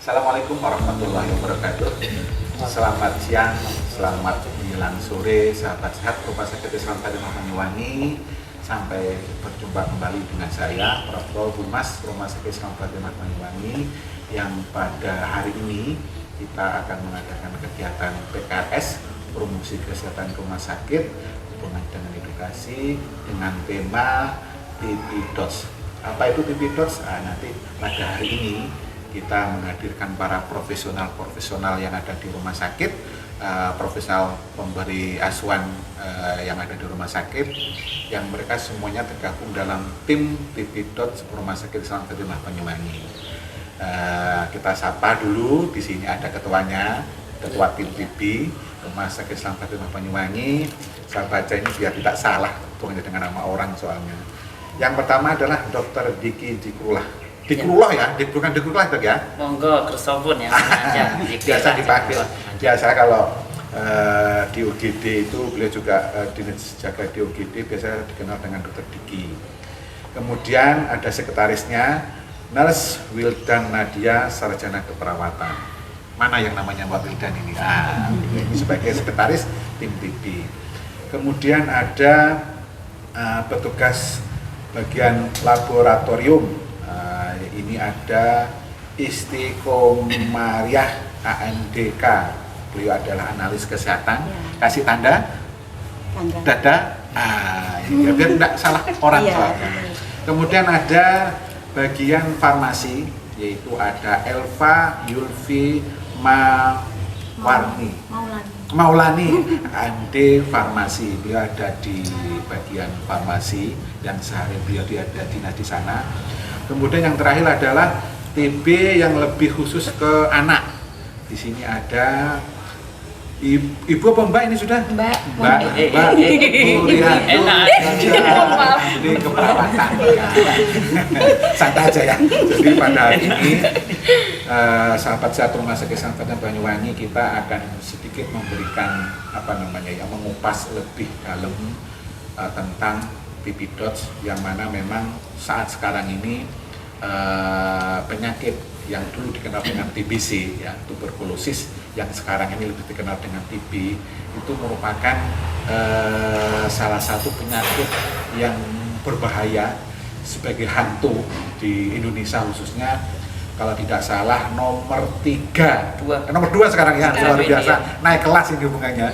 Assalamualaikum warahmatullahi wabarakatuh. Selamat siang, selamat menjelang sore, sahabat sehat Rumah Sakit Islam Fatimah Banyuwangi. Sampai berjumpa kembali dengan saya, Prof. Humas Rumah Sakit Islam Fatimah Banyuwangi, yang pada hari ini kita akan mengadakan kegiatan PKS, promosi kesehatan rumah sakit hubungan dengan edukasi, dengan tema TB Dots. Apa itu TB Dots? Nanti pada hari ini kita menghadirkan para profesional yang ada di rumah sakit, profesional pemberi asuhan yang ada di rumah sakit, yang mereka semuanya tergabung dalam tim TB Dots Rumah Sakit Islam Fatimah Banyuwangi. Kita sapa dulu, di sini ada ketuanya, ketua tim TB Rumah Sakit Islam Fatimah Banyuwangi. Saya baca ini biar tidak salah hubungannya dengan nama orang soalnya. Yang pertama adalah Dr. Diki Dikrullah. Dikrullah ya, bukan Dikrullah itu ya? Monggo kersopun ya. Biasa dipanggil. Biasa kalau di UGD itu beliau juga dinas jaga di UGD, biasa dikenal dengan Dr. Diki. Kemudian ada sekretarisnya, Nurse Wildan Nadia, sarjana keperawatan. Mana yang namanya Mbak Wildan ini? Ini sebagai sekretaris tim TB. Kemudian ada petugas bagian laboratorium. Ini ada Istiqomariah AMDK. Beliau adalah analis kesehatan. Kasih tanda dada. Ini biar tidak salah orang soalnya. Kemudian ada bagian farmasi, yaitu ada Elva Yulfi Maulani AMD Farmasi. Dia ada di bagian farmasi dan sehari beliau ada dinas di sana. Kemudian yang terakhir adalah TB yang lebih khusus ke anak. Di sini ada Ibu apa Mbak ini sudah? Mbak ini keperawatan. Santai aja ya. Jadi pada hari ini sahabat sehat Rumah Sakit Islam Fatimah Banyuwangi, kita akan sedikit memberikan mengupas lebih dalam tentang TB Dots, yang mana memang saat sekarang ini penyakit yang dulu dikenal dengan TBC ya, tuberkulosis, yang sekarang ini lebih dikenal dengan TB, itu merupakan salah satu penyakit yang berbahaya sebagai hantu di Indonesia, khususnya kalau tidak salah nomor 2 sekarang ya, luar biasa, naik kelas ini hubungannya.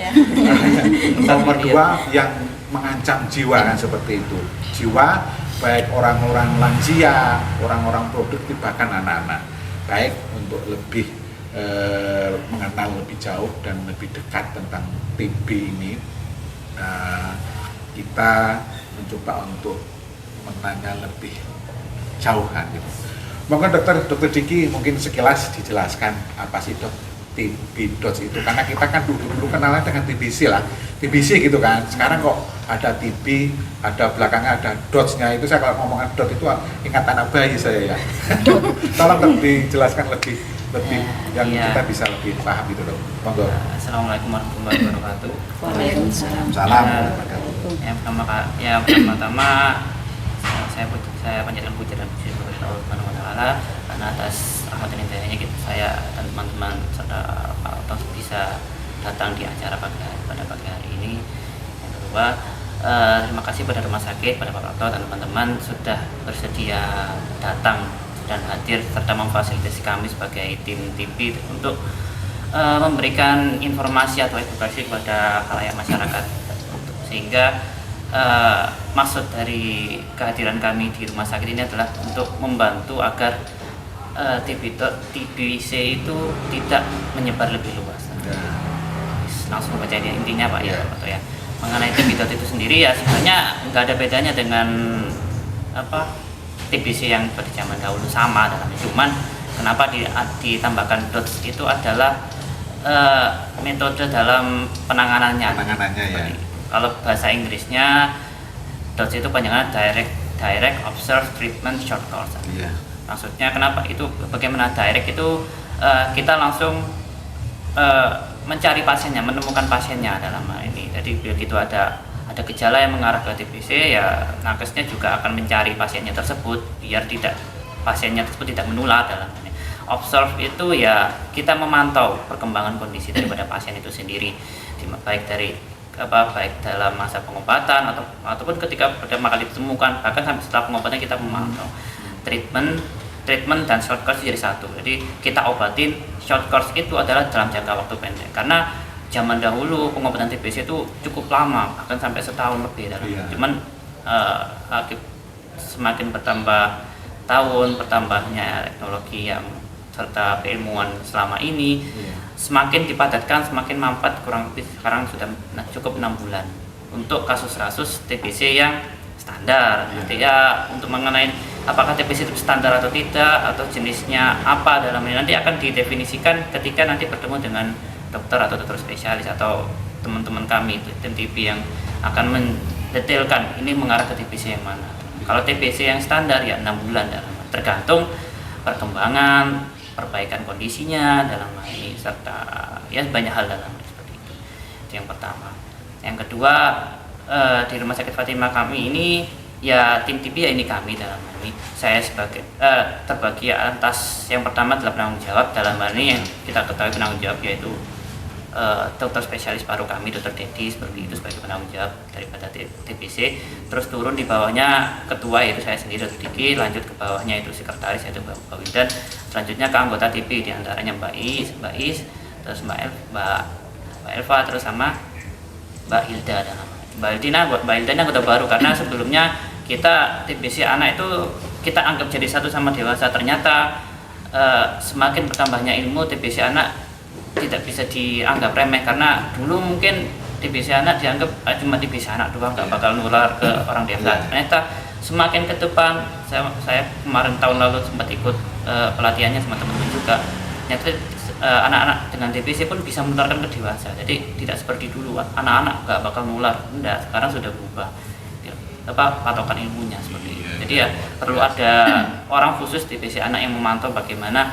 Nomor 2 yang mengancam jiwa kan, seperti itu, jiwa baik orang-orang lansia, orang-orang produktif, bahkan anak-anak. Baik untuk lebih mengenal lebih jauh dan lebih dekat tentang TB ini, kita mencoba untuk menanya lebih jauh kan gitu. Mungkin Dokter Diki mungkin sekilas dijelaskan apa sih Dok TB Dots itu, karena kita kan dulu kenalnya dengan TBC lah, TBC gitu kan. Sekarang kok ada TB, ada belakangnya ada dots-nya. Itu saya kalau ngomongin dot itu ingat anak bayi saya ya. Tolong dijelaskan lebih yang kita bisa lebih paham gitu Dok. Monggo. Assalamualaikum warahmatullahi wabarakatuh. Waalaikumsalam. Salam. Yang pertama saya panjatkan puji dan puji kepada Allah Subhanahu wa taala karena atas rahmat dan hidayahnya saya dan teman-teman serta Pak Otos bisa datang di acara pada pagi hari ini. Yang kedua, terima kasih pada rumah sakit, pada Pak Otos dan teman-teman sudah bersedia datang dan hadir serta memfasilitasi kami sebagai tim TB untuk memberikan informasi atau edukasi kepada khalayak masyarakat, sehingga maksud dari kehadiran kami di rumah sakit ini adalah untuk membantu agar TBC itu tidak menyebar lebih luas. Langsung baca intinya Pak ya. Mengenai TB itu sendiri ya sebenarnya nggak ada bedanya dengan TBC yang pada zaman dahulu, sama dalamnya. Cuman kenapa ditambahkan dots itu adalah metode dalam penanganannya ya. Kalau bahasa Inggrisnya dots itu panjangannya direct observe treatment short course. Maksudnya kenapa itu, bagaimana direct itu kita langsung mencari pasiennya, menemukan pasiennya dalam hal ini. Jadi begitu ada gejala yang mengarah ke TBC, ya nakesnya juga akan mencari pasiennya tersebut biar pasiennya tersebut tidak menular dalam ini. observe itu ya kita memantau perkembangan kondisi daripada pasien itu sendiri, baik dalam masa pengobatan ataupun ketika pertama kali ditemukan, bahkan sampai setelah pengobatan kita memantau. Treatment dan short course jadi satu. Jadi kita obatin, short course itu adalah dalam jangka waktu pendek. Karena zaman dahulu pengobatan TBC itu cukup lama, bahkan sampai setahun lebih dalam. Cuman semakin bertambah tahun, bertambahnya teknologi yang serta keilmuan selama ini, semakin dipadatkan, semakin mampat, kurang lebih sekarang sudah cukup 6 bulan untuk kasus-kasus TBC yang standar. Nanti ya untuk mengenai apakah TBC itu standar atau tidak, atau jenisnya apa dalam ini nanti akan didefinisikan ketika nanti bertemu dengan dokter atau dokter spesialis atau teman-teman kami itu tim TB yang akan mendetailkan ini mengarah ke TBC yang mana. Kalau TBC yang standar ya 6 bulan tergantung perkembangan, perbaikan kondisinya dalam hal ini, serta ya banyak hal dalam seperti itu. Itu yang pertama. Yang kedua, di Rumah Sakit Fatimah kami ini ya tim TB ya ini kami dalam hal ini. Saya sebagai terbagi atas yang pertama adalah penanggung jawab dalam hal ini yang kita ketahui penanggung jawab yaitu dokter spesialis paru kami, dokter Dedi seperti itu sebagai penanggung jawab daripada TBC. Terus turun di bawahnya ketua yaitu saya sendiri dokter Diki, lanjut ke bawahnya itu sekretaris yaitu Mbak Windan, selanjutnya ke anggota TB diantaranya Mbak Is, terus Mbak Elva, terus sama Mbak Hilda dan Mbak Hilda anggota baru karena sebelumnya kita TBC anak itu kita anggap jadi satu sama dewasa. Ternyata semakin bertambahnya ilmu TBC anak tidak bisa dianggap remeh karena dulu mungkin TBC anak dianggap cuma TBC anak doang, nggak bakal nular ke orang dewasa. Ternyata semakin ke depan, saya kemarin tahun lalu sempat ikut pelatihannya sama teman-teman juga. Ternyata anak-anak dengan TBC pun bisa menularkan ke dewasa. Jadi tidak seperti dulu anak-anak nggak bakal nular, enggak. Sekarang sudah berubah patokan ilmunya seperti itu. Jadi ya perlu ada orang khusus TBC anak yang memantau bagaimana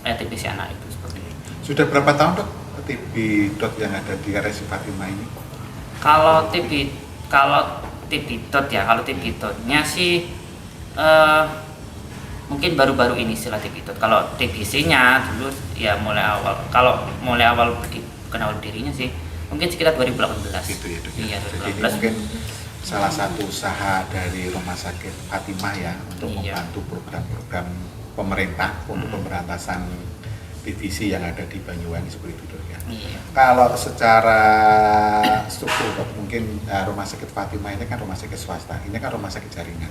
TBC anak itu. Sudah berapa tahun dok TB dot yang ada di RSI Fatimah ini? Kalau TB dotnya sih mungkin baru-baru ini setelah TB dot. Kalau TBC-nya dulu ya mulai awal. Kalau mulai awal kenal dirinya sih mungkin sekitar 2018. Gitu ya dok. Iya, 2018. Jadi mungkin salah satu usaha dari Rumah Sakit Fatimah ya untuk membantu program-program pemerintah untuk pemberantasan divisi yang ada di Banyuwangi seperti itu dok ya. Kalau secara struktur dok, mungkin Rumah Sakit Fatimah ini kan rumah sakit swasta, ini kan rumah sakit jaringan.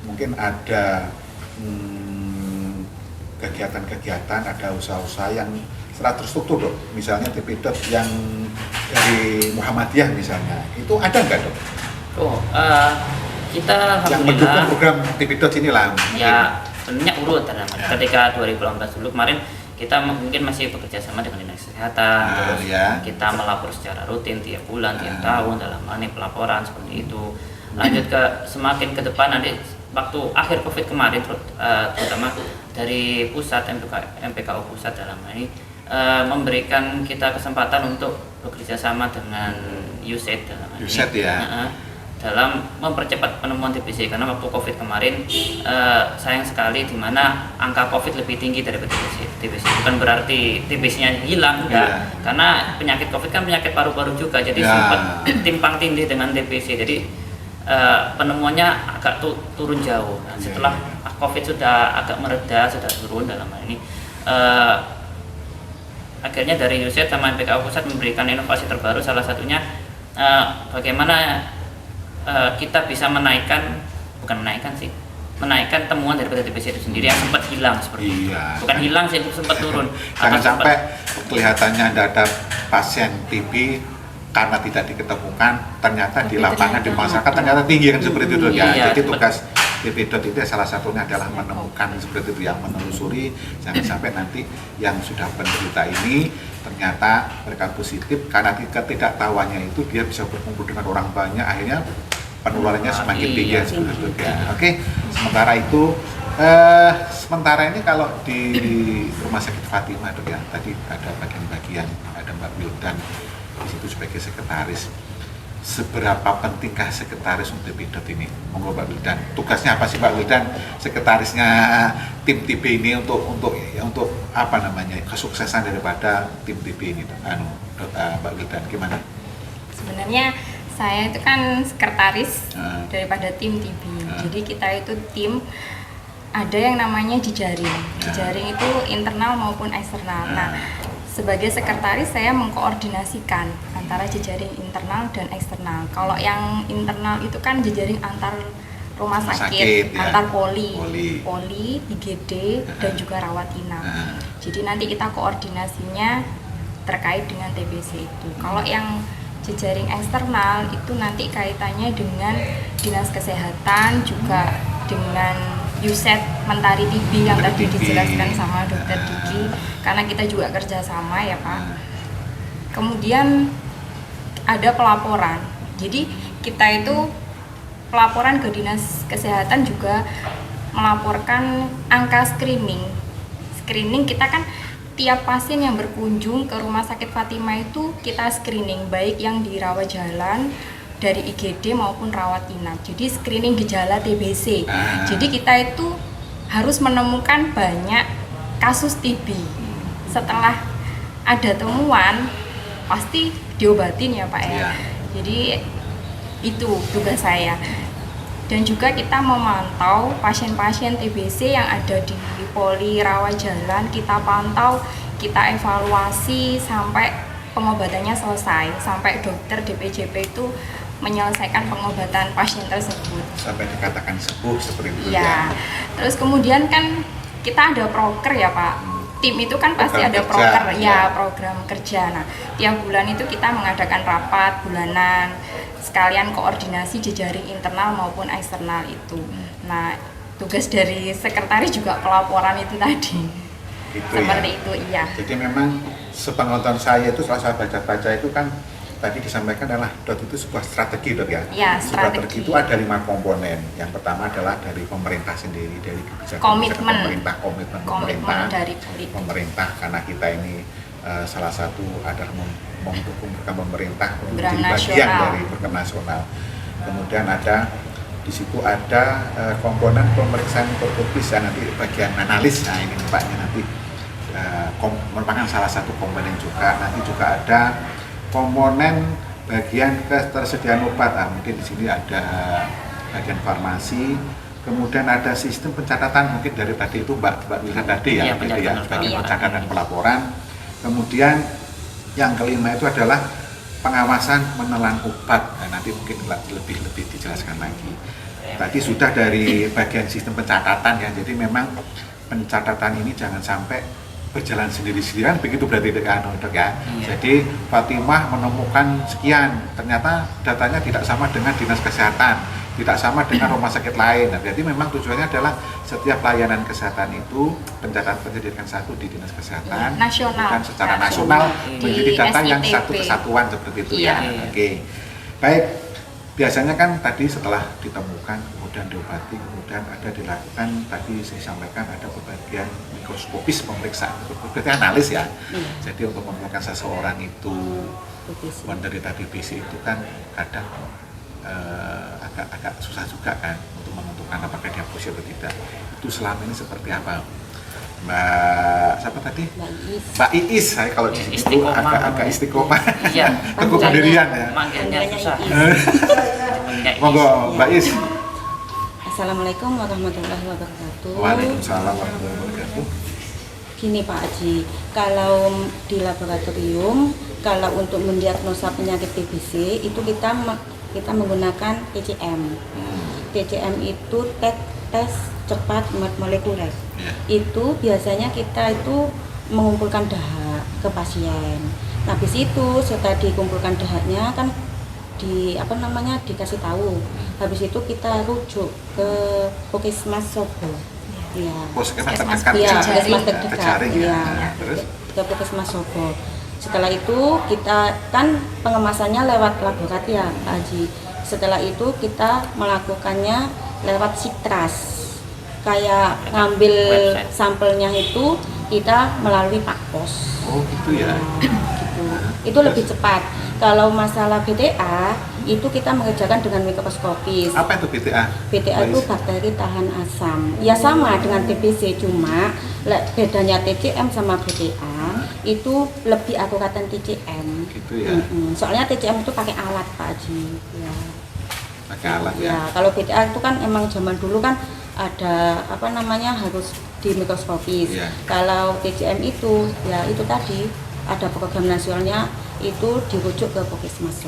Mungkin ada kegiatan-kegiatan, ada usaha-usaha yang secara terstruktur dok. Misalnya TB dot yang dari Muhammadiyah misalnya, itu ada nggak dok? Kita yang mendukung program TB dot inilah. Ya sebenarnya urut ketika 2018 dulu kemarin kita mungkin masih bekerja sama dengan dinas kesehatan, terus kita melapor secara rutin tiap bulan, tiap tahun dalam pelaporan seperti itu. Lanjut ke semakin ke depan nanti waktu akhir COVID kemarin, terutama dari pusat MPKU pusat dalam ini memberikan kita kesempatan untuk bekerja sama dengan USAID dalam ini. USAID ya. Dalam mempercepat penemuan TBC karena waktu COVID kemarin sayang sekali di mana angka COVID lebih tinggi daripada TBC. Bukan berarti TBC-nya hilang, enggak. Karena penyakit COVID kan penyakit paru-paru juga, jadi sempat timpang tindih dengan TBC. Jadi penemuannya agak turun jauh. Nah, setelah COVID sudah agak mereda, sudah turun dalam hal ini, akhirnya dari USAID sama MPKU Pusat memberikan inovasi terbaru, salah satunya bagaimana kita bisa menaikkan temuan daripada TBC itu sendiri yang sempat hilang seperti itu. Bukan hilang sih, sempat turun. Jangan sampai kelihatannya ada pasien TB karena tidak diketemukan, ternyata di lapangan di masyarakat ternyata tinggi kan seperti itu ya. Jadi tugas TB dot itu salah satunya adalah menemukan seperti itu yang menelusuri, jangan sampai nanti yang sudah penderita ini ternyata mereka positif karena ketidaktahuannya itu dia bisa berkumpul dengan orang banyak, akhirnya penularannya semakin tinggi seperti itu ya. Oke, sementara ini kalau di Rumah Sakit Fatimah dok ya, tadi ada bagian-bagian, ada Mbak Wildan di situ sebagai sekretaris. seberapa pentingkah sekretaris untuk Pindot ini? Monggo Pak Wildan. Tugasnya apa sih Pak Wildan, sekretarisnya tim TB ini untuk apa namanya, kesuksesan daripada tim TB ini? Pak Wildan gimana? Sebenarnya saya itu kan sekretaris daripada tim TB. Jadi kita itu tim, ada yang namanya jejaring. Jejaring itu internal maupun eksternal. Nah, sebagai sekretaris saya mengkoordinasikan antara jejaring internal dan eksternal. Kalau yang internal itu kan jejaring antar rumah sakit, antar poli, IGD dan juga rawat inap. Jadi nanti kita koordinasinya terkait dengan TBC itu. Kalau yang jejaring eksternal itu nanti kaitannya dengan Dinas Kesehatan, juga dengan Yuset Mentari TB yang tadi dijelaskan sama Dokter Diki, karena kita juga kerjasama ya Pak. Kemudian ada pelaporan, jadi kita itu pelaporan ke Dinas Kesehatan juga melaporkan angka screening. Screening kita kan tiap pasien yang berkunjung ke Rumah Sakit Fatima itu kita screening, baik yang di rawat jalan, dari IGD maupun rawat inap. Jadi screening gejala TBC. Jadi kita itu harus menemukan banyak kasus TB. Setelah ada temuan pasti diobatin ya Pak ya. Jadi itu tugas saya. Dan juga kita memantau pasien-pasien TBC yang ada di poli rawat jalan, kita pantau, kita evaluasi sampai pengobatannya selesai, sampai dokter DPJP itu menyelesaikan pengobatan pasien tersebut sampai dikatakan sembuh seperti itu ya. Terus kemudian kan kita ada proker ya Pak. Tim itu kan pasti ada proker ya, program kerja. Nah, tiap bulan itu kita mengadakan rapat bulanan sekalian koordinasi jejaring internal maupun eksternal itu. Nah, tugas dari sekretaris juga pelaporan itu tadi. Seperti itu, iya. Jadi memang sepenglihatan saya itu, setelah saya baca-baca itu kan tadi disampaikan adalah DOT itu sebuah strategi Dok ya. Iya, strategi itu ada 5 komponen. Yang pertama adalah dari pemerintah sendiri, dari kebijakan pemerintah, komitmen pemerintah dari pemerintah, karena kita ini salah satu adalah mendukung program pemerintah untuk menjadi bagian dari program nasional. Kemudian ada di situ ada komponen pemeriksaan mikroskopis ya, nanti bagian analis. Nah ini Paknya nanti merupakan salah satu komponen juga. Nanti juga ada komponen bagian ketersediaan obat. Nah, mungkin di sini ada bagian farmasi. Kemudian ada sistem pencatatan, mungkin dari tadi itu Mbak Wildan tadi ya, bagian pencatatan pelaporan. Kemudian yang kelima itu adalah pengawasan menelan obat. Nah, nanti mungkin lebih dijelaskan lagi. Tadi sudah dari bagian sistem pencatatan ya, jadi memang pencatatan ini jangan sampai berjalan sendiri-sendirian, begitu berarti Dok ya. Jadi Fatimah menemukan sekian, ternyata datanya tidak sama dengan Dinas Kesehatan, tidak sama dengan rumah sakit lain. Nah, berarti memang tujuannya adalah setiap layanan kesehatan itu pencatatan penyediaan satu di Dinas Kesehatan nasional, dan secara nasional menjadi data yang satu kesatuan seperti itu ya. Oke. Baik. Biasanya kan tadi setelah ditemukan kemudian diobati, kemudian ada dilakukan, tadi saya sampaikan ada bagian mikroskopis pemeriksaan, berarti analis ya. Jadi untuk menemukan seseorang itu menderita TBC itu kan kadang agak susah juga kan untuk menentukan apakah dia positif atau tidak. Itu selama ini seperti apa? Mbak siapa tadi? Mbak Iis. Saya kalau di situ agak istiqomah. Iya. Teguh pendirian ya. Manggilnya susah. Monggo Mbak Iis. Assalamualaikum warahmatullahi wabarakatuh. Waalaikumsalam warahmatullahi wabarakatuh. Gini Pak Haji, kalau di laboratorium, kalau untuk mendiagnosa penyakit TBC itu kita menggunakan TCM. TCM itu tes cepat molekuler. Itu biasanya kita itu mengumpulkan dahak ke pasien. Nah, habis itu setelah dikumpulkan dahaknya kan dikasih tahu. Habis itu kita rujuk ke Puskesmas Sobo. Ya. Puskesmas terdekat. Terus ke Puskesmas Sobo. Setelah itu kita kan pengemasannya lewat laboratorium ya, Pak Haji. Setelah itu kita melakukannya lewat Sitras. Kayak ngambil sampelnya itu kita melalui Pak Pos. Oh gitu ya. Gitu. Itu lebih cepat. Kalau masalah BTA itu kita mengerjakan dengan mikroskopis. Apa itu BTA? BTA itu bakteri tahan asam. Ya sama dengan TBC, cuma bedanya TCM sama BTA itu lebih akuratan TCM. Gitu ya. Soalnya TCM itu pakai alat Pak Haji. Ya. Pakai alat ya. Ya, kalau BTA itu kan emang zaman dulu kan ada apa namanya harus di mikroskopis. Iya. Kalau TCM itu ya itu tadi ada program nasionalnya itu dirujuk ke Puskesmas.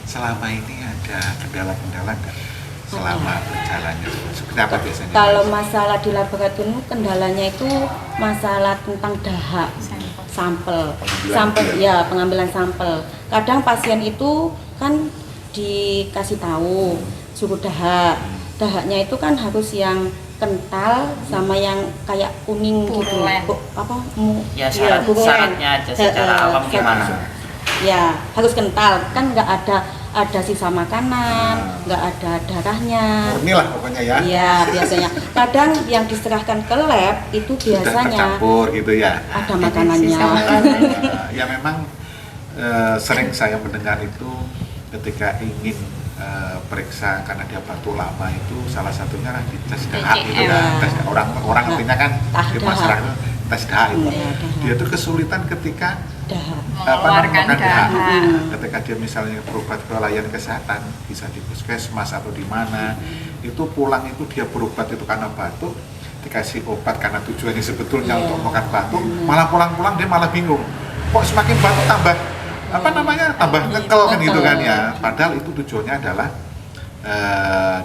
Selama ini ada kendala-kendala nggak selama berjalannya? Seperti apa biasanya? Kalau masalah di laboratorium kendalanya itu masalah tentang dahak sampel. Pengambilan sampel. Kadang pasien itu kan dikasih tahu suhu dahak. Dahaknya itu kan harus yang kental sama yang kayak kuning gitu. Ya syaratnya aja secara awam gimana? Ya harus kental, kan nggak ada sisa makanan, nggak ada darahnya. Murni lah pokoknya ya. Iya biasanya. Kadang yang diserahkan ke lab itu Sudah biasanya tercampur gitu ya. ada makanannya. Ya memang sering saya mendengar itu ketika ingin periksa karena dia batuk lama itu salah satunya di tes dahak itu kan. Tes orang artinya kan di masyarakat itu tes dahak itu. Dia tuh kesulitan ketika mengeluarkan dahak. Ketika dia misalnya berobat ke layanan kesehatan, bisa di puskesmas atau di mana, itu pulang itu dia berobat itu karena batuk, dikasih obat karena tujuannya sebetulnya untuk makan batuk, malah pulang-pulang dia malah bingung, kok semakin batuk tambah tambah ngekel kan gitu kan ya. Padahal itu tujuannya adalah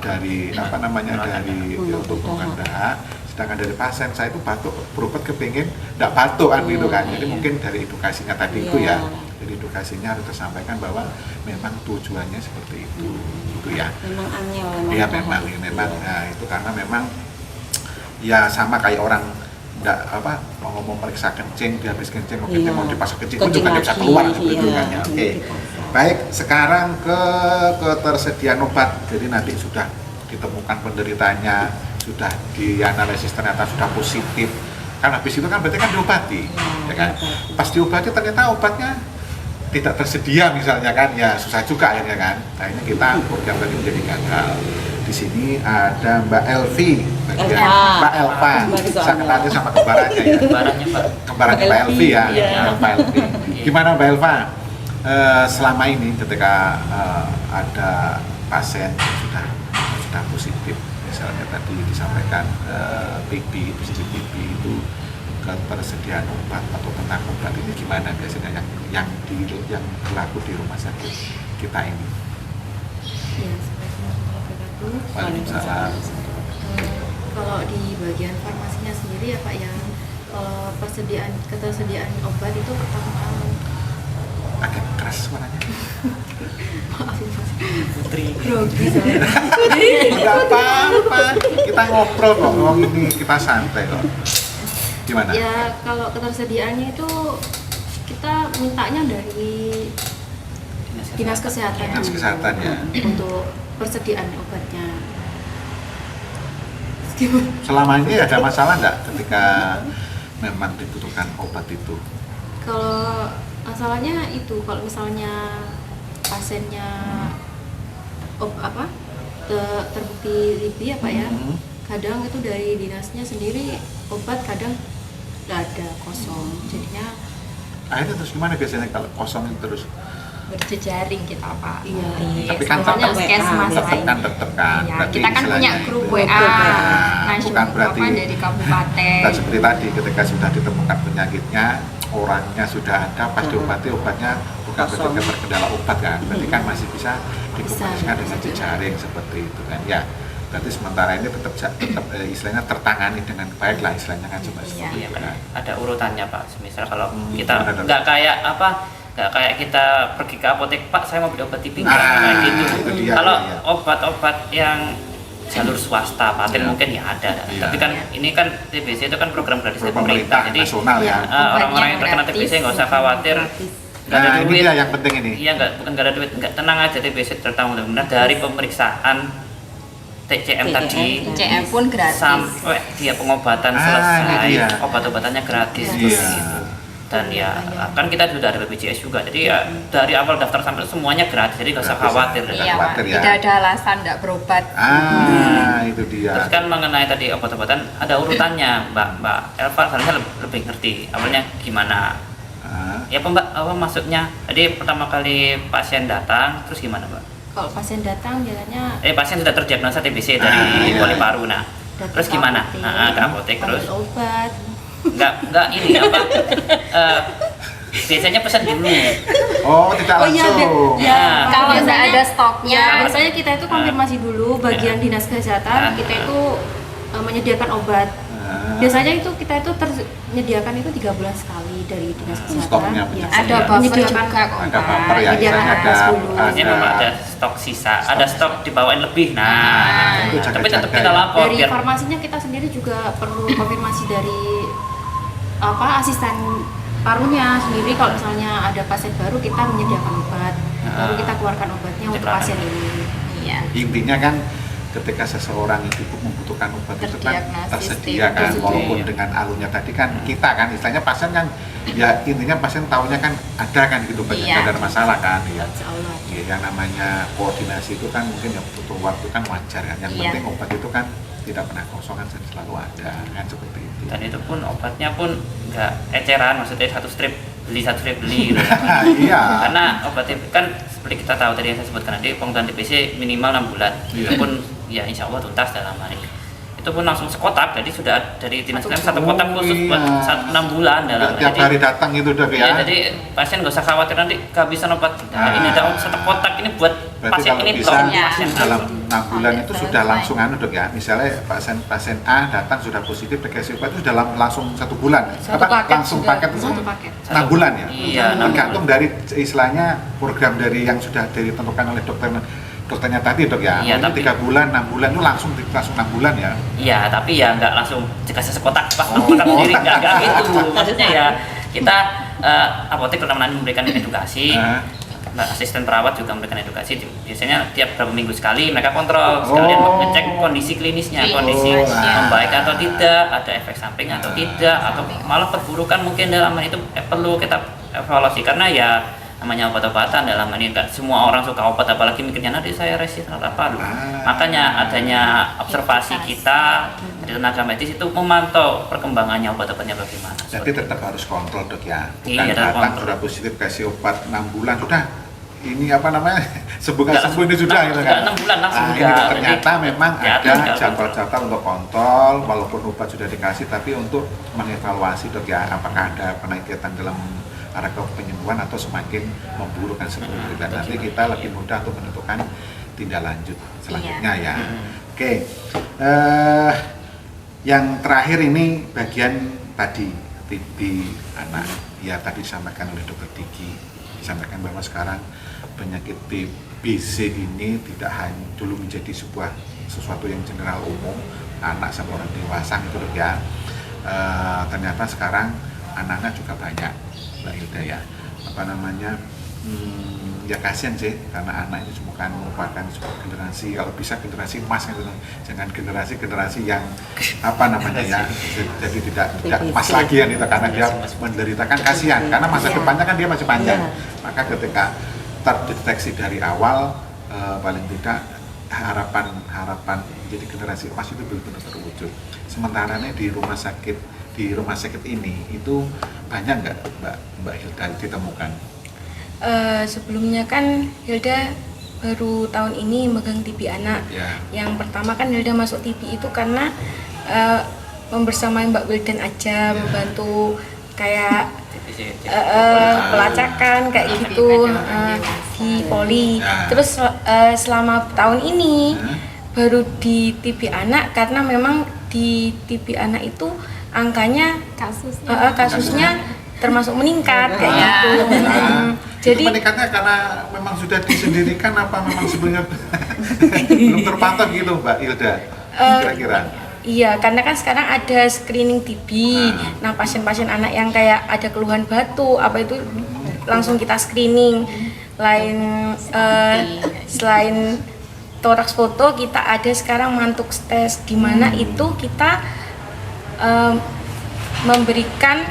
dari dari untuk bukan dahak. Sedangkan dari pasien saya itu batuk berobat kepingin tidak batuk kan gitu kan. Jadi mungkin dari edukasinya tadi itu ya, jadi edukasinya harus tersampaikan bahwa memang tujuannya seperti itu gitu ya. Memang angel. Iya memang nah, itu karena memang ya sama kayak orang mau ngomong periksa kencing, dia habis kencing mau dipasang kencing pun juga dia bisa keluar seperti itu kan ya. Oke. Baik, sekarang ke ketersediaan obat. Jadi nanti sudah ditemukan penderitanya, sudah dianalisis ternyata sudah positif. Kan habis itu kan berarti kan diobati, ya kan? Pas diobati ternyata obatnya tidak tersedia misalnya kan, ya susah juga akhirnya kan. Nah ini kita program tadi menjadi gagal. Di sini ada Mbak Elvi, Mbak Elva. Saya kenalnya sama kembarannya ya. Kembarannya Mbak Elvi ya. Mbak Elvi. Gimana Mbak Elva? Selama ini ketika ada pasien yang sudah positif, misalnya tadi disampaikan positif TB itu ketersediaan obat atau tentang obat ini gimana biasanya yang berlaku di rumah sakit kita ini? Ya, Assalamualaikum Waalaikumsalam. Kalau di bagian farmasinya sendiri ya Pak ya, kalau ketersediaan obat itu pertama Agak keras suaranya. maafin Mas, Putri. grogi soalnya. Enggak apa-apa, kita ngobrol kok, ngomong ini kita santai kok. Gimana? Ya kalau ketersediaannya itu kita mintanya dari Dinas Kesehatan. Dinas Kesehatan ya. Untuk persediaan obatnya. Selama ini ada masalah nggak ketika memang dibutuhkan obat itu? Kalau masalahnya itu kalau misalnya pasiennya terbukti TB ya Pak ya, kadang itu dari dinasnya sendiri obat kadang nggak ada, kosong, jadinya Akhirnya terus gimana biasanya kalau kosong itu terus? Berjejaring kita Pak. Iya. Tapi kan Soalnya tetap puskesmas tetap kan. Iya, Berarti kita kan punya istilahnya grup itu. WA Bukan nasional berarti dari kabupaten. dan seperti tadi ketika sudah ditemukan penyakitnya, orangnya sudah ada, pas diobati obatnya bukan berarti terkendala obat kan, berarti kan masih bisa dikomunikasikan dengan jejaring seperti itu kan ya. Berarti sementara ini tetap istilahnya tertangani dengan baik lah istilahnya kan seperti Iya itu kan, kan. ada urutannya Pak. Misal kalau kita ada. nggak kayak kita pergi ke apotek, Pak saya mau beli obat TB Nah, kayak gitu. itu dia, Kalau iya. obat-obat yang jalur swasta, paten mungkin ya ada. Iya. Tapi kan ini kan TBC itu kan program gratis dari Pemerintah pemerintah. Jadi nasional ya. orang-orang yang terkena Gratis. TBC nggak usah khawatir. Nggak ada Nah ini duit. dia yang penting ini. Iya bukan nggak ada duit, nggak, tenang aja, TBC tertanggung benar dari pemeriksaan TCM tadi TCM pun gratis. sampai dia pengobatan Ah, selesai, ini dia. obat-obatannya gratis. Iya. Gitu. Dan ya kan kita sudah ada BPJS juga, jadi ya dari awal daftar sampai semuanya gratis, jadi nggak usah Gratis ya? khawatir. Tidak Iya, Pak. khawatir ya. Tidak ada alasan tidak berobat. Itu dia. Terus kan mengenai tadi obat-obatan ada urutannya, Mbak Elva seharusnya lebih ngerti awalnya gimana. Ya Mbak, apa maksudnya? Jadi pertama kali pasien datang, terus gimana Mbak? Kalau pasien datang jalannya Pasien sudah terdiagnosa TBC dari iya. poli paru, nah datang terus ke gimana? apotek, Ke apotek terus? ambil obat. Enggak ini apa? Biasanya pesan dulu. Oh, tidak Oh iya, langsung. ya, Kalau biasanya- nggak ada stoknya, Ya, biasanya kita itu konfirmasi dulu bagian dinas kesehatan, kita itu menyediakan obat. Biasanya itu kita itu menyediakan itu 3 bulan sekali dari dinas kesehatan. Stoknya Ya, ada Iya. buffer menyediakan juga kok. Ada Pak. buffer ya, Menyediakan misalnya beras dulu. Biasanya memang ada stok sisa, ada stok dibawain lebih. Nah, itu tapi tetap jaga-jaga kita ya. lapor Dari biar farmasinya kita sendiri juga perlu konfirmasi dari asisten parunya sendiri. Kalau misalnya ada pasien baru, kita menyediakan obat, baru kita keluarkan obatnya untuk Cepat. pasien ini. Iya. Intinya kan ketika seseorang itu membutuhkan obat itu kan Terdiagnosis, tersedia kan, tersedia. walaupun dengan alurnya tadi kan kita kan istilahnya pasien kan ya intinya pasien taunya kan ada kan gitu banyak Iya. ada masalah kan ya. Insya Allah. Ya, yang namanya koordinasi itu kan mungkin yang butuh waktu kan wajar kan. Yang Iya. penting obat itu kan tidak pernah kosong kan selalu ada kan seperti itu. dan itu pun obatnya pun nggak eceran, maksudnya satu strip beli gitu. Iya. Karena obat TBC kan seperti kita tahu tadi yang saya sebutkan tadi, pengobatan TBC minimal 6 bulan. Iya. Itu pun ya insya Allah tuntas dalam hari. Itu pun langsung sekotak, jadi sudah dari dinas kesehatan satu kotak khusus buat iya. 6 bulan dalam Tiap hari datang gitu dok ya, ya. jadi pasien nggak usah khawatir nanti kehabisan obat. Nah, ini ada satu kotak ini buat Berarti pasien kalau ini bisa toh, Ya. pasien dalam langsung. 6 bulan itu Sampai sudah selesai. langsung dok ya. Misalnya pasien A datang sudah positif dikasih obat itu sudah langsung 1 bulan. Satu paket langsung sudah, paket itu satu paket. 6 bulan ya. Iya, 6 Tergantung dari istilahnya program dari yang sudah ditentukan oleh dokternya tadi dok ya. Iya, Ini tapi- 3 bulan, 6 bulan itu langsung 6 bulan ya. Iya, tapi ya nggak langsung dikasih sekotak pas Oh. kotak sendiri nggak gitu. Maksudnya ya kita apotek pertama memberikan edukasi. Nah, asisten perawat juga memberikan edukasi. Biasanya tiap berapa minggu sekali mereka kontrol sekalian Oh. ngecek kondisi klinisnya, Oh, kondisi iya. membaik atau tidak, ada efek samping atau tidak, atau malah perburukan mungkin dalam hal itu perlu kita evaluasi karena ya namanya obat-obatan dalam hal ini kan semua orang suka obat apalagi mikirnya nanti saya resisten apa loh. Makanya adanya observasi kita dari tenaga medis itu memantau perkembangannya obat-obatnya bagaimana. Jadi tetap harus kontrol dok ya. Bukan Iya, tetap datang kontrol. sudah positif kasih obat 6 bulan sudah. Ini apa namanya? Sembuh ini sudah gitu kan. 6 bulan langsung Ini enggak. ternyata Jadi, memang ya, ada tinggal jadwal-jadwal untuk kontrol walaupun obat sudah dikasih tapi untuk mengevaluasi dok ya apakah ada peningkatan dalam arah ke penyembuhan atau semakin memburuk kan seperti itu. Dan nanti kita lebih mudah untuk menentukan tindak lanjut selanjutnya ya. Oke. Yang terakhir ini bagian tadi TB anak ya tadi disampaikan oleh dokter Diki disampaikan bahwa sekarang penyakit TBC ini tidak hanya dulu menjadi sesuatu yang general umum anak sampai orang dewasa gitu loh ya. Ternyata sekarang anak-anak juga banyak Mbak Hilda ya apa namanya ya kasihan sih karena anak itu bukan merupakan sebuah generasi kalau bisa generasi emas gitu jangan generasi yang apa namanya ya jadi tidak pas lagi ya itu karena dia menderitakan kasihan karena masa depannya kan dia masih panjang maka ketika terdeteksi dari awal paling tidak harapan jadi generasi emas itu benar-benar terwujud sementara ini di rumah sakit ini itu banyak nggak Mbak Hilda ditemukan? Sebelumnya kan Hilda baru tahun ini megang TB anak. Ya. Yang pertama kan Hilda masuk TB itu karena membersamai Mbak Wildan aja membantu kayak pelacakan kayak gitu di poli. Ya. Terus selama tahun ini baru di TB anak karena memang di TB anak itu angkanya kasusnya termasuk meningkat kayak gitu. Jadi Jadi meningkatnya karena memang sudah disendirikan apa memang sebenarnya belum terpantau gitu Mbak Hilda kira-kira? iya, karena kan sekarang ada screening TB. Nah, pasien-pasien anak yang kayak ada keluhan batu apa itu langsung kita screening. Selain toraks foto kita ada sekarang mantuk tes di mana itu kita memberikan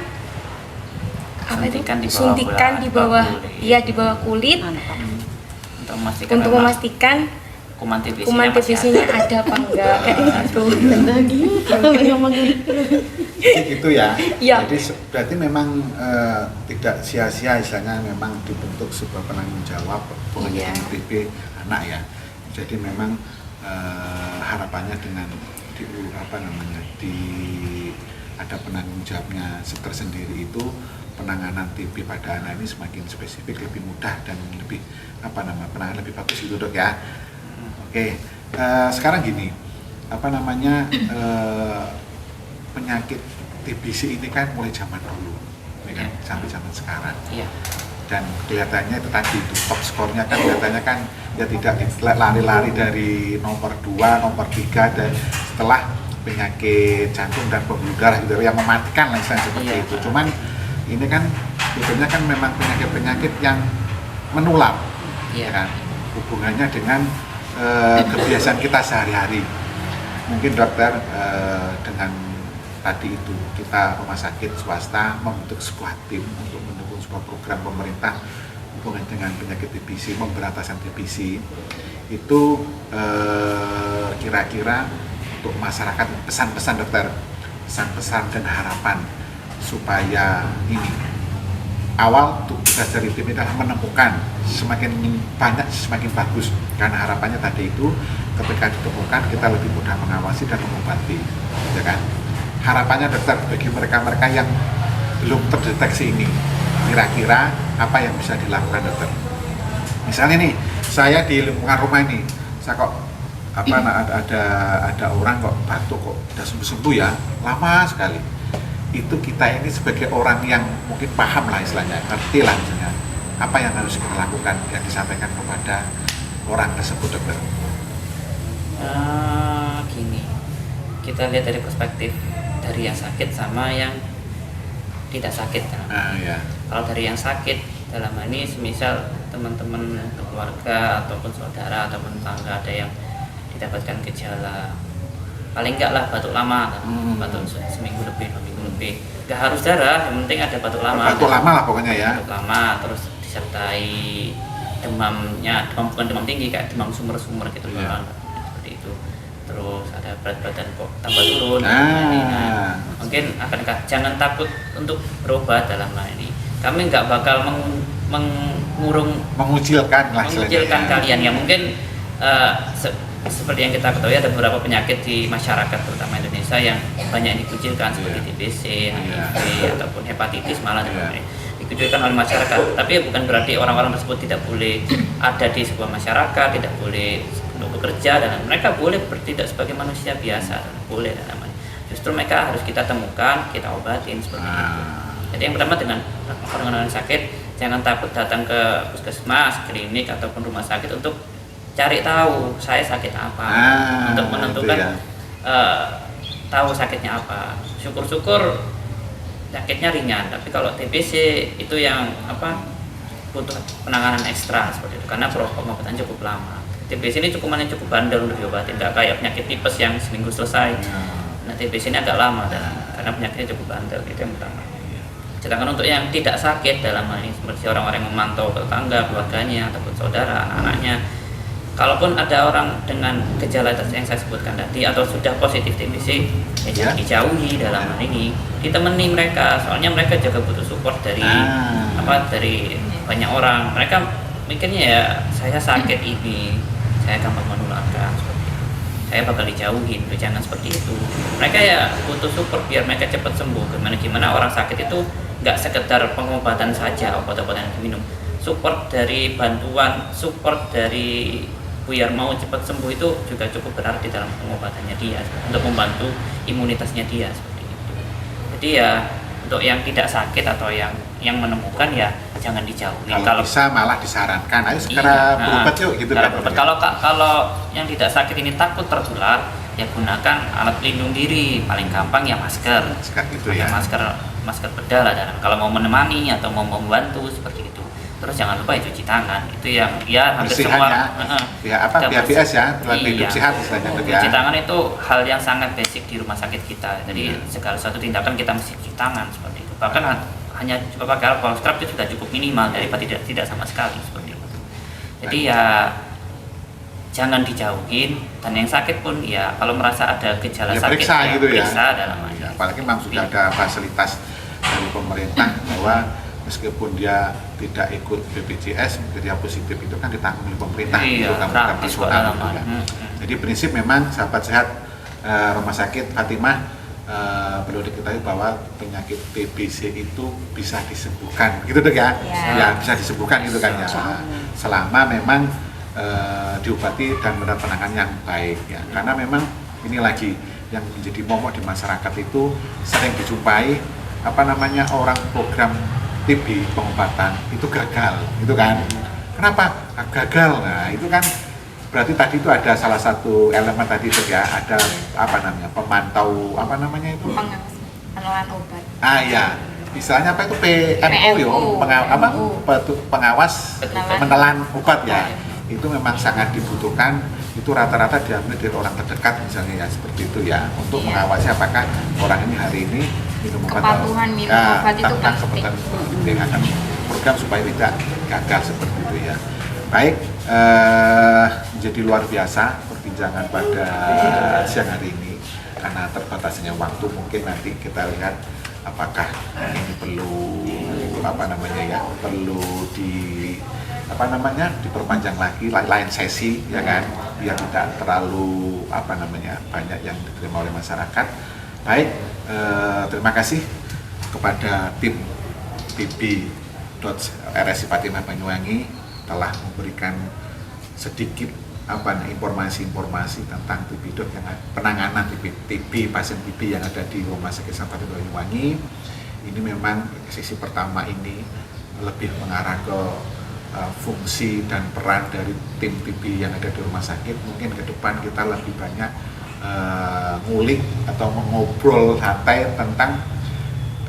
suntikan di bawah kulit. iya di bawah kulit Untuk memastikan untuk memang memastikan kuman TBC-nya kuman masih TBC-nya ada. ada apa enggak kayak gitu. Jadi gitu ya. Iya. Jadi berarti memang tidak sia-sia istilahnya memang dibentuk sebuah penanggung jawab pengendalian Iya. TB anak ya. Jadi memang harapannya dengan ada penanggung jawabnya tersendiri itu penanganan TB pada anak ini semakin spesifik, lebih mudah dan lebih penanganan lebih bagus gitu dok ya. Oke, sekarang gini penyakit TBC ini kan mulai zaman dulu, ya kan, sampai zaman sekarang. Iya. Dan kelihatannya itu tadi itu top skornya kan kelihatannya kan ya tidak lari-lari dari nomor 2, nomor 3 dan setelah penyakit jantung dan pembuluh darah gitu yang mematikan lah seperti Iya. itu. Cuman ini kan sebetulnya kan memang penyakit-penyakit yang menular, Iya. ya kan, hubungannya dengan kebiasaan kita sehari-hari. Mungkin dokter dengan tadi itu kita rumah sakit swasta membentuk sebuah tim untuk mendukung sebuah program pemerintah hubungan dengan penyakit TBC, pemberantasan TBC itu kira-kira untuk masyarakat pesan-pesan dokter, pesan-pesan dan harapan supaya ini awal tugas dari tim ini adalah menemukan semakin banyak semakin bagus karena harapannya tadi itu ketika ditemukan kita lebih mudah mengawasi dan mengobati, ya kan. Harapannya dokter bagi mereka-mereka yang belum terdeteksi ini kira-kira apa yang bisa dilakukan dokter? Misalnya nih saya di lingkungan rumah ini saya kok ada orang kok batuk kok udah sembuh ya lama sekali. Itu kita ini sebagai orang yang mungkin paham lah istilahnya, ngerti lah misalnya apa yang harus kita lakukan yang disampaikan kepada orang tersebut dokter. Gini, kita lihat dari perspektif dari yang sakit sama yang tidak sakit kan. Ya. Kalau dari yang sakit dalam hal ini semisal teman-teman keluarga ataupun saudara ataupun tetangga ada yang didapatkan gejala paling enggak lah batuk lama, batuk seminggu lebih, 2 minggu lebih, nggak harus darah, yang penting ada batuk lama. Batuk lama lah pokoknya ya. Batuk lama terus disertai demamnya, bukan demam tinggi kayak demam sumur-sumur gitu kan, seperti itu. Terus ada berat badan kok tambah turun. Nah, mungkin jangan takut untuk berobat dalam hal ini. Kami nggak bakal mengucilkan kalian ya mungkin seperti yang kita ketahui ada beberapa penyakit di masyarakat terutama Indonesia yang banyak dikucilkan seperti TBC, HIV ataupun hepatitis malah dikucilkan oleh masyarakat. Tapi bukan berarti orang-orang tersebut tidak boleh ada di sebuah masyarakat, tidak boleh untuk bekerja dan mereka boleh bertindak sebagai manusia biasa, boleh dan namanya. Justru mereka harus kita temukan, kita obatin seperti itu. Jadi yang pertama dengan orang sakit jangan takut datang ke puskesmas, klinik ataupun rumah sakit untuk cari tahu saya sakit apa, untuk menentukan tahu sakitnya apa. Syukur-syukur sakitnya ringan, tapi kalau TBC itu yang butuh penanganan ekstra seperti itu karena pengobatan cukup lama. TBC ini cukup bandel untuk diobatin, nggak kayak penyakit tipes yang seminggu selesai. Nah TBC ini agak lama karena penyakitnya cukup bandel, itu yang pertama. Sedangkan untuk yang tidak sakit dalam hal ini seperti orang-orang yang memantau tetangga, keluarganya ataupun saudara, anak-anaknya, kalaupun ada orang dengan gejala yang saya sebutkan tadi atau sudah positif TBC, ya jangan dijauhi dalam hal ini, ditemani mereka, soalnya mereka juga butuh support dari dari banyak orang. Mereka mikirnya ya saya sakit ini, saya gampang menularkan seperti itu, saya bakal dijauhin, jangan seperti itu. Mereka ya butuh support biar mereka cepat sembuh. Gimana orang sakit itu nggak sekedar pengobatan saja, obat-obatan yang diminum, support dari bantuan, support dari biar mau cepat sembuh itu juga cukup berarti dalam pengobatannya dia untuk membantu imunitasnya dia seperti itu. Jadi ya untuk yang tidak sakit atau yang menemukan ya jangan dijauhi. Kalau bisa malah disarankan, ayo segera berobat yuk gitu kan. Kalau yang tidak sakit ini takut tertular, ya gunakan alat pelindung diri, paling gampang ya masker. Masker gitu ya. Masker bedah lah dalam. Kalau mau menemani atau mau membantu seperti itu. Terus jangan lupa cuci tangan, itu yang ya hampir semua BHBS ya, hidup sehat istilahnya itu ya. Cuci tangan itu hal yang sangat basic di rumah sakit kita. Jadi segala suatu tindakan kita mesti cuci tangan seperti itu. Bahkan hanya kalau kolostrum itu sudah cukup minimal daripada tidak sama sekali seperti itu. Jadi ya jangan dijauhin, dan yang sakit pun ya kalau merasa ada gejala Ya, sakit periksa gitu ya. periksa dalam Ya, apalagi memang sudah ada fasilitas dari pemerintah bahwa meskipun dia tidak ikut BPJS, dia positif itu kan ditanggung oleh pemerintah, Iya, itu gratis nasional kok, gitu ya. hmm. Jadi prinsip memang sahabat sehat Rumah Sakit Fatimah perlu diketahui bahwa penyakit TBC itu bisa disembuhkan, gitu deh ya, Ya. bisa disembuhkan gitu kan ya, selama memang diobati dan mendapat penanganan yang baik ya, karena memang ini lagi yang menjadi momok di masyarakat itu sering dijumpai orang program TB pengobatan itu gagal, gitu kan? Kenapa gagal? Nah itu kan berarti tadi itu ada salah satu elemen tadi itu ya, ada pemantau itu pengelolaan obat. ya istilahnya apa itu PMO yo, pengawas menelan obat ya, itu memang sangat dibutuhkan. Itu rata-rata diambil dari orang terdekat misalnya ya, seperti itu ya, untuk mengawasi apakah orang ini hari ini minum obat Kepatuhan minum obat itu penting. Penting akan program supaya tidak gagal seperti itu ya. Baik, menjadi luar biasa perbincangan pada siang hari ini. Karena terbatasnya waktu, mungkin nanti kita lihat apakah ini perlu diperpanjang lagi lain sesi ya kan, biar tidak terlalu banyak yang diterima oleh masyarakat. Baik, terima kasih kepada tim TB.RSI Fatimah Banyuwangi telah memberikan sedikit informasi-informasi tentang TB yang penanganan TB pasien TB yang ada di Rumah Sakit Fatimah Banyuwangi. Ini memang sesi pertama ini lebih mengarah ke fungsi dan peran dari tim TB yang ada di rumah sakit. Mungkin ke depan kita lebih banyak ngulik atau mengobrol santai tentang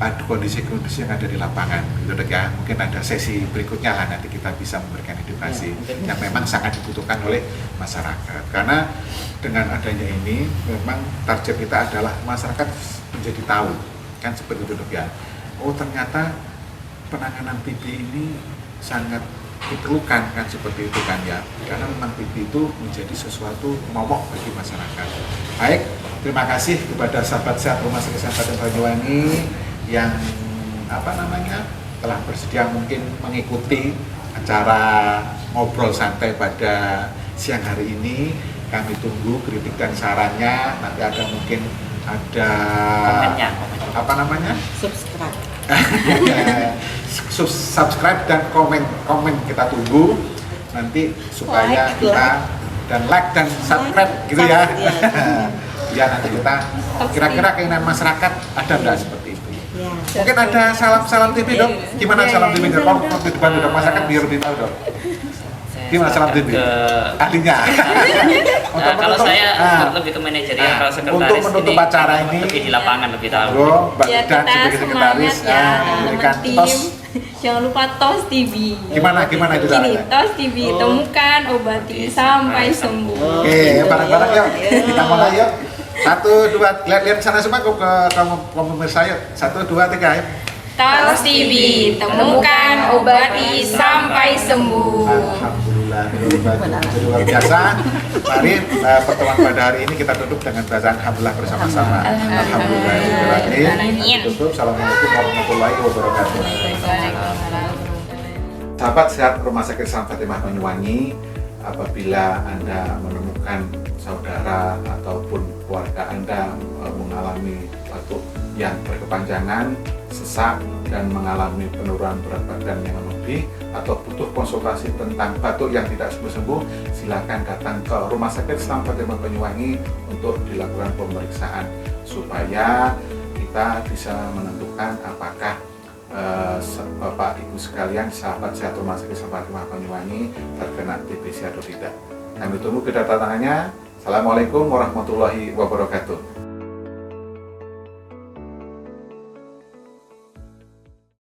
kondisi-kondisi yang ada di lapangan, gitu ya. Mungkin ada sesi berikutnya lah, nanti kita bisa memberikan edukasi yang memang sangat dibutuhkan oleh masyarakat. Karena dengan adanya ini, memang target kita adalah masyarakat menjadi tahu, kan seperti itu ya. Oh ternyata penanganan TB ini sangat diperlukan, kan seperti itu kan ya. Karena memang TB itu menjadi sesuatu momok bagi masyarakat. Baik, terima kasih kepada sahabat sehat Rumah Sakit Fatimah Banyuwangi yang telah bersedia mungkin mengikuti acara ngobrol santai pada siang hari ini. Kami tunggu kritik dan sarannya. Nanti ada mungkin komennya subscribe dan komen kita tunggu nanti supaya kita dan like dan subscribe gitu ya. Ya nanti kita kira-kira keinginan masyarakat ada nggak seperti itu. Ya. Mungkin ada salam TB dong. Gimana salam TB dong? Kalau di depan udah masyarakat biar lebih tahu dong. Gimana salam TB? Ahlinya. Kalau saya lebih ke manajerial, kalau sekretaris untuk menutup acara ini lebih di lapangan lebih tahu. Ya kita semangat ya teman-teman tim. Jangan lupa tos TB. Gimana itu? Gini, tos TB temukan, obati sampai sembuh. Oke, bareng-bareng yuk. Kita mulai yuk. 1, 2, lihat sana semua ke pemirsa yuk. 1, 2, 3 yuk. Tos TB, temukan, obati sampai sembuh. Alhamdulillah, luar biasa. Mari pertemuan pada hari ini kita tutup dengan bacaan alhamdulillah bersama-sama. Alhamdulillah. Tutup. Assalamualaikum warahmatullahi wabarakatuh. Sahabat sehat Rumah Sakit Fatimah Banyuwangi, apabila Anda menemukan saudara ataupun keluarga Anda mengalami batuk yang berkepanjangan, sesak, dan mengalami penurunan berat badan yang lebih, atau butuh konsultasi tentang batuk yang tidak sembuh-sembuh, silakan datang ke Rumah Sakit Fatimah Banyuwangi untuk dilakukan pemeriksaan supaya kita bisa menentukan apakah Bapak Ibu sekalian sahabat sehat Rumah Sakit Fatimah Banyuwangi terkena TBC atau tidak. Kami tunggu kedatangannya. Assalamualaikum warahmatullahi wabarakatuh.